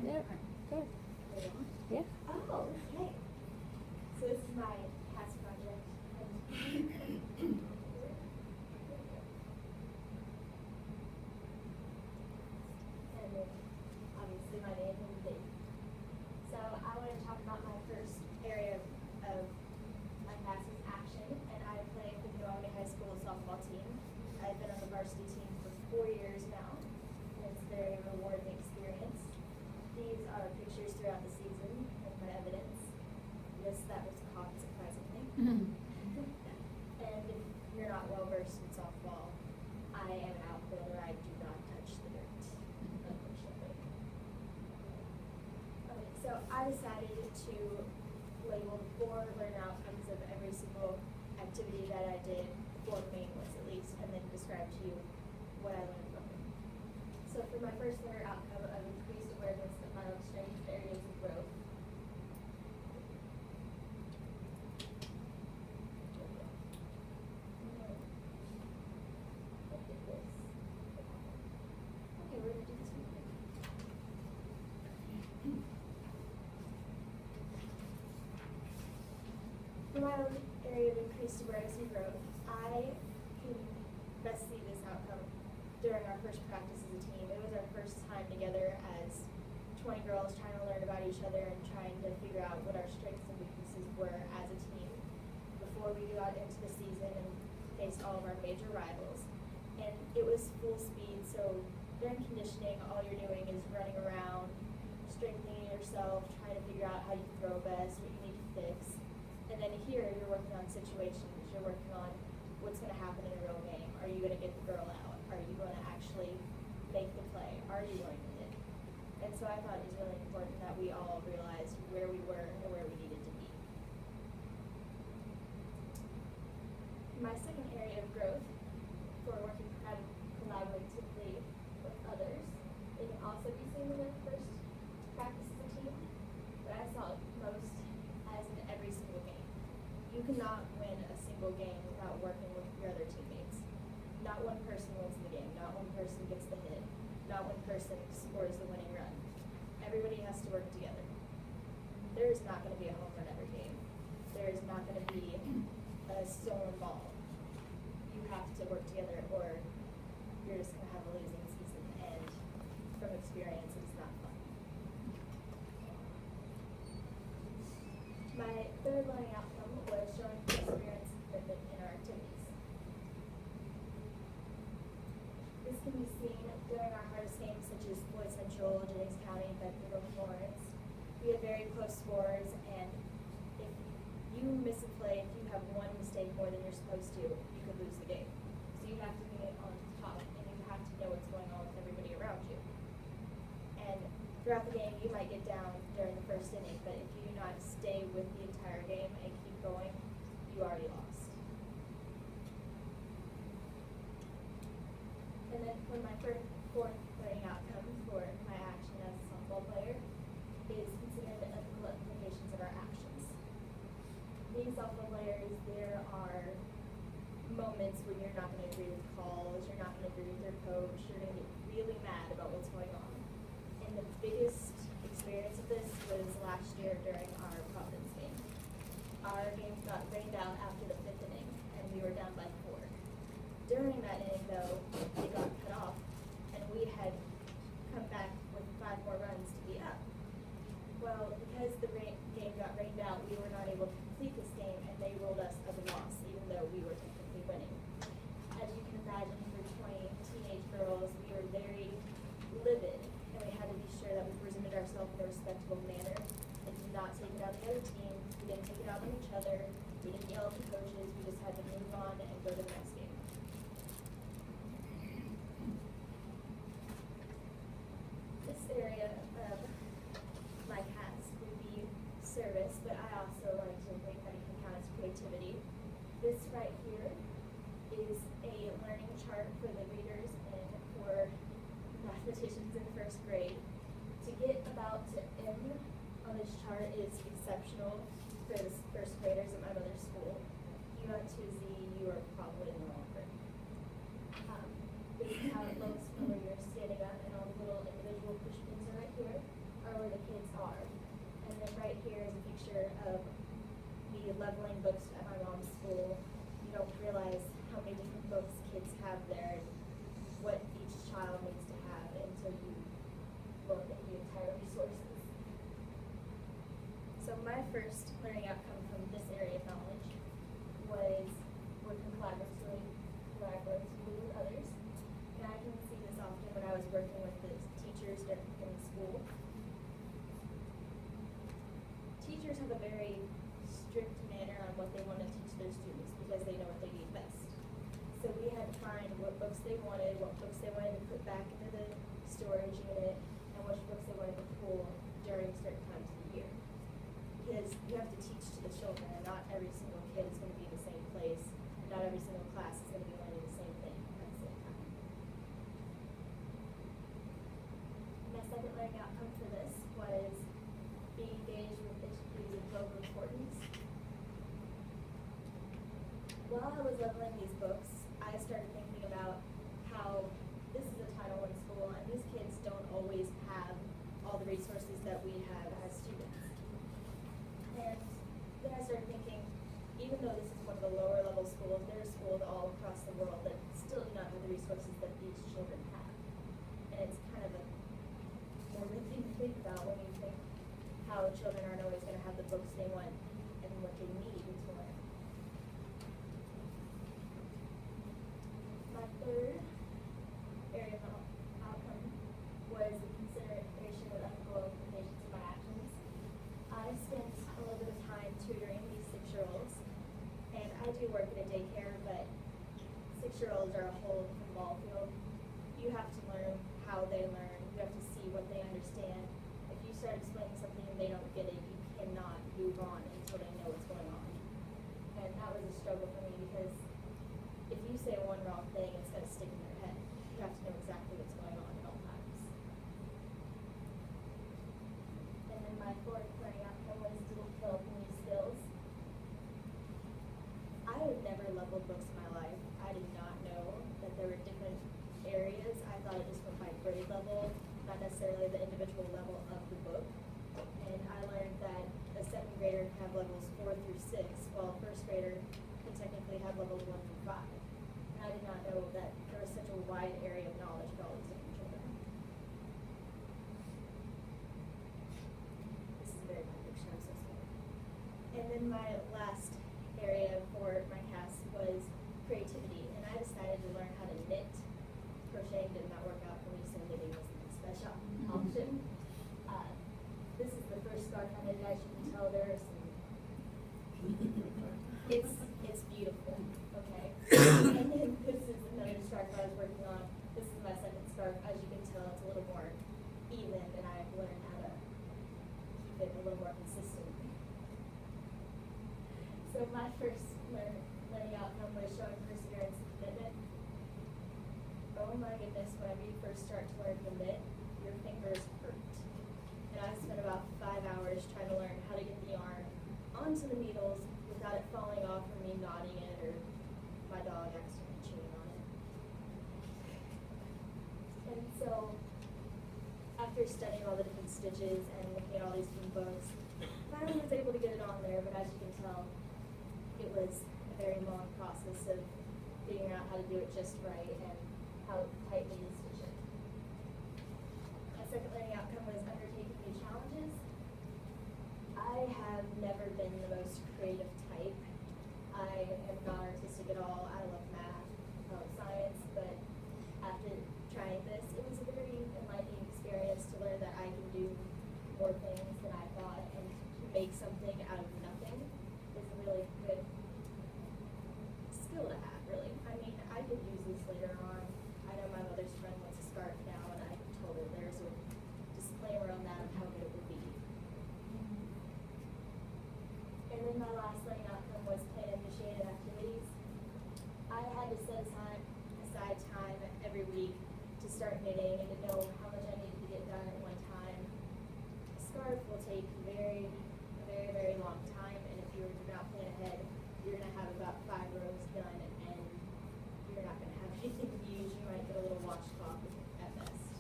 Yep. Good. Yeah. Oh, okay. So this is my CAS project. And then obviously my name and date. So I want to talk about my first area of my CAS is action, and I play for the New Albany High School softball team. I've been on the varsity team for 4 years now, and it's a very rewarding experience. These are pictures throughout the season of my evidence. Yes, that was caught surprisingly. And if you're not well versed in softball, I am an outfielder. I do not touch the dirt, unfortunately. Okay, so I decided to label 4 learning outcomes of every single activity that I did, 4 main ones at least, and then describe to you what I learned from them. So for my first learner outcome of increased awareness of my own strengths and areas of growth, okay, we're going to do this one. For my own area of increased awareness and growth, I can best see this outcome during our first practice as a team. It was our first time together as 20 girls trying to learn about each other and trying to figure out what our strengths and weaknesses were as a team before we got into the season and faced all of our major rivals. And it was full speed, so during conditioning, all you're doing is running around, strengthening yourself, trying to figure out how you throw best, what you need to fix. And then here, you're working on situations. You're working on what's going to happen in a real game. Are you going to get the girl out? Are you going to actually make the play? Are you going to hit? And so I thought it was really important that we all realized where we were and where we needed to be. My second area of growth for working collaboratively with others, it can also be seen in the first practice as a team, but I saw it most as in every single game. You cannot win a single game without working with your other teammates. Not one person wins the game, not one person gets the hit, not one person scores the winning run. Everybody has to work together. There is not going to be a home run every game. There is not going to be a stolen ball. You have to work together or you're just going to have a losing season, and from experience, it's not fun. My third learning outcome was showing perseverance and commitment in our activities. This can be seen during our hardest games such as Floyd Central, Jennings County, Bedford, and Florence. We had very close scores, and if you miss a play, if you have one mistake more than you're supposed to, you could lose the game. So you have to be on top, and you have to know what's going on with everybody around you. And throughout the game, you might get down during the first inning, but if you do not stay with the entire game and keep going, you already lost. And then for my fourth learning outcome for my action as a softball player is considering the ethical implications of our actions. Being softball players, there are moments when you're not going to agree with calls, you're not going to agree with your coach, you're going to get really mad about what's going on. And the biggest experience of this was last year during our Providence game. Our game got rained out after the 5th inning, and we were down by 4. During that inning, though, it got cut off, and we had come back with 5 more runs to be up. Well, because the game got rained out, we were not able to complete this game, and they rolled us as a loss, even though we were technically winning. As you can imagine, for 20 teenage girls, we were very livid, and we had to be sure that we presented ourselves in a respectable manner and did not take it out on the other team. We didn't take it out on each other. We didn't yell at the coaches. We just had to move on and go to the next game. This area of my CAS would be service, but I also like to think that it can count as creativity. This right here is a learning chart for the readers and for mathematicians in first grade. To get about to M on this chart is exceptional for the first graders at my mother's school. If you got to Z, you are probably in the wrong grade. This is how it looks from where you're standing up, and all the little individual push pins are right here, are where are. And then right here is a picture of me leveling books at my mom's school. You don't realize how many different books kids have there and what each child needs to have until you look at the entire resources. So my first learning outcome from this area of knowledge was working collaboratively with others. And I can see this often when I was working with the teachers in school. Teachers have a very strict manner on what they want to teach their students because they know what they need best. So we had to find what books they wanted, what books they wanted to put back into the storage unit, and which books they wanted to pull during certain times of the year. Because you have to teach to the children, and not every single kid is going to be in the same place, and not every single class is going to be learning the same thing at the same time. My second learning outcome for this was being engaged with issues of global importance. While I was leveling these books, I started thinking about how this is a Title I school, and these kids don't always have all the resources that we have as students. And then I started thinking, even though this is one of the lower level schools, there are schools all across the world that still do not have the resources that these children have. And it's kind of a morbid thing to think about when you think how children aren't always going to have the books they want and what they need to learn. My third area of outcome was the consideration of ethical implications of my actions. I spent a little bit of time tutoring these 6-year-olds, and I do work at a daycare, but 6-year-olds are a whole different ball field. You have to learn how they learn. You have to see what they understand. If you start explaining something and they don't get it, you cannot move on until they know what's going on. And that was a struggle for me because if you say one wrong thing, it's going to stick in their head. You have to know exactly what's going on at all times. And then my fourth learning outcome was to develop new skills. I had never leveled books in my life. I did not know that there were different areas. I thought it just went by grade level, not necessarily the individual level of the book. And I learned that a 2nd grader can have levels 4 through 6, while a 1st grader can technically have levels 1 through 5. And I did not know that there was such a wide area of knowledge for all these different children. This is a very bad picture, I'm so sorry. And then my last area for my CAS was creativity, and I decided to learn how to knit. Crocheting did not work out for me, so knitting was the special option. This is the first scarf I knitted. As you can tell, there are some. It's beautiful. Okay. And then this is another scarf I was working on. This is my 2nd scarf. As you can tell, it's a little more even, and I've learned how to keep it a little more consistent. So my first learning outcome was showing perseverance and commitment. Oh my goodness, whenever you first start to learn to knit, your fingers hurt. And I spent about 5 hours trying to learn how to get the yarn onto the needles without it falling off or me knotting it or my dog accidentally chewing on it. And so, after studying all the different stitches and looking at all these different books, finally was able to get it on there, but as you can tell, it was a very long process of figuring out how to do it just right and how tightly to stitch it. My second learning outcome was undertaking new challenges. I have never been the most creative type. I am not artistic at all. I love math, I love science, but after trying this, it was a very enlightening experience to learn that I can do more things than I thought, and to make something out of nothing is a really good skill to have, really. I mean, I could use this later on. I know my mother's friend wants a scarf now, and I told her there's a disclaimer on that of how good it would be. And then my last learning outcome was plan-initiated activities. I had to set aside time every week to start knitting and to know how much I needed to get done at one time. A scarf will take a very, very long time, and if you were to not plan ahead, you're going to have about 5 rows done, and you're not going to have anything to use. You might get a little washcloth at best.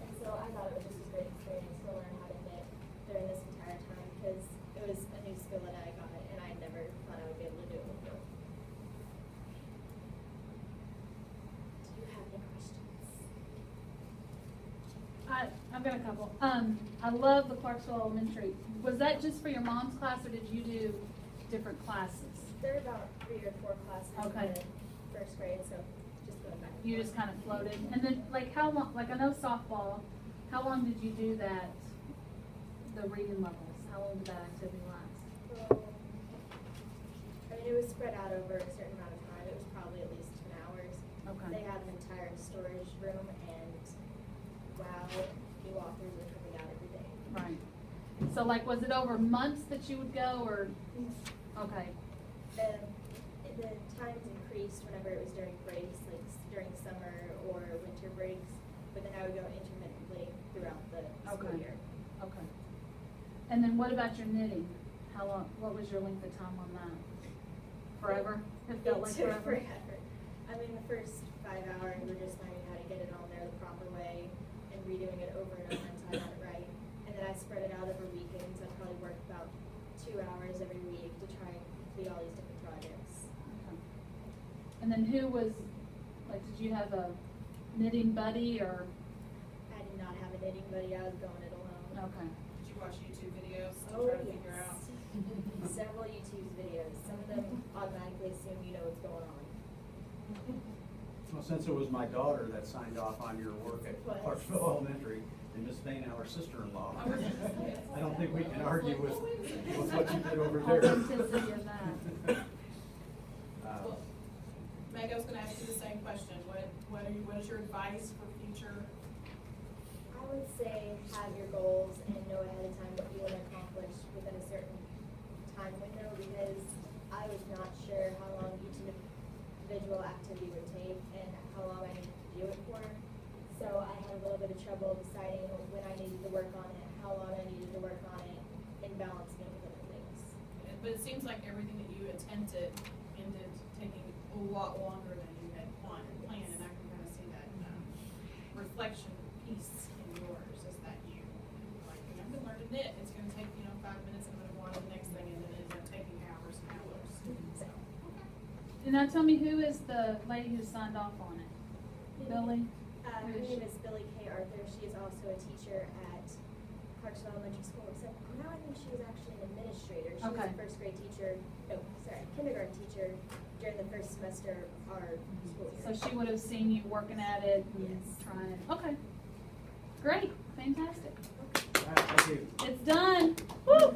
And so I thought it was just a great experience to learn how to knit. I've got a couple. I love the Clarksville Elementary. Was that just for your mom's class, or did you do different classes? There are about 3 or 4 classes Okay. in the first grade, so just going back. and You forth. just kind of floated, and then like how long? Like I know softball. How long did you do that? The reading levels. How long did that activity last? Well, I mean, it was spread out over a certain amount of time. It was probably at least 10 hours. Okay. They had an entire storage room, and wow, new authors were coming out every day. Right. So like, was it over months that you would go, or? Okay. The times increased whenever it was during breaks, like during summer or winter breaks, but then I would go intermittently throughout the school Okay. year. Okay. And then what about your knitting? How long? What was your length of time on that? Forever? It felt like took forever. I mean, the first 5 hours were just learning how to get it on there the proper way and redoing it over and over until I got it right. And then I spread it out over weekends. I probably worked about 2 hours every week to try and complete all these different projects. Okay. And then who was, like, did you have a knitting buddy or? I did not have a knitting buddy. I was going it alone. Okay. Did you watch YouTube videos to Oh, try to figure out? Several YouTube videos. Some of them automatically assume you know what's going on. Well, since it was my daughter that signed off on your work at What? Clarksville Elementary, and Miss Bain, our sister-in-law, I don't think we can argue with what you did over there. Authenticity of that. Uh, Meg, I was gonna ask you the same question. What is your advice for future? I would say have your goals and know ahead of time what you want to accomplish within a certain time window, because I was not sure how long each individual activity would take and how long I needed to do it for. So I had a little bit of trouble deciding when I needed to work on it, how long I needed to work on it, and balancing it with other things. But it seems like everything that you attempted ended taking a lot longer than you had planned, and I can kind of see that reflection piece in yours is that you, like, I'm gonna learn to knit. It's gonna take, 5 minutes, I'm gonna go on to the next thing, and then it ends up taking hours and hours. So, okay. And now tell me, who is the lady who signed off on it? Billy? Her Who is name she? is Billy K. Arthur. She is also a teacher at Clarksville Elementary School, except now I think she was actually an administrator. She was Okay. a first grade teacher, kindergarten teacher during the first semester of our school year. So she would have seen you working at it and Yes. trying it. Okay. Great. Fantastic. Thank you. It's done. Woo!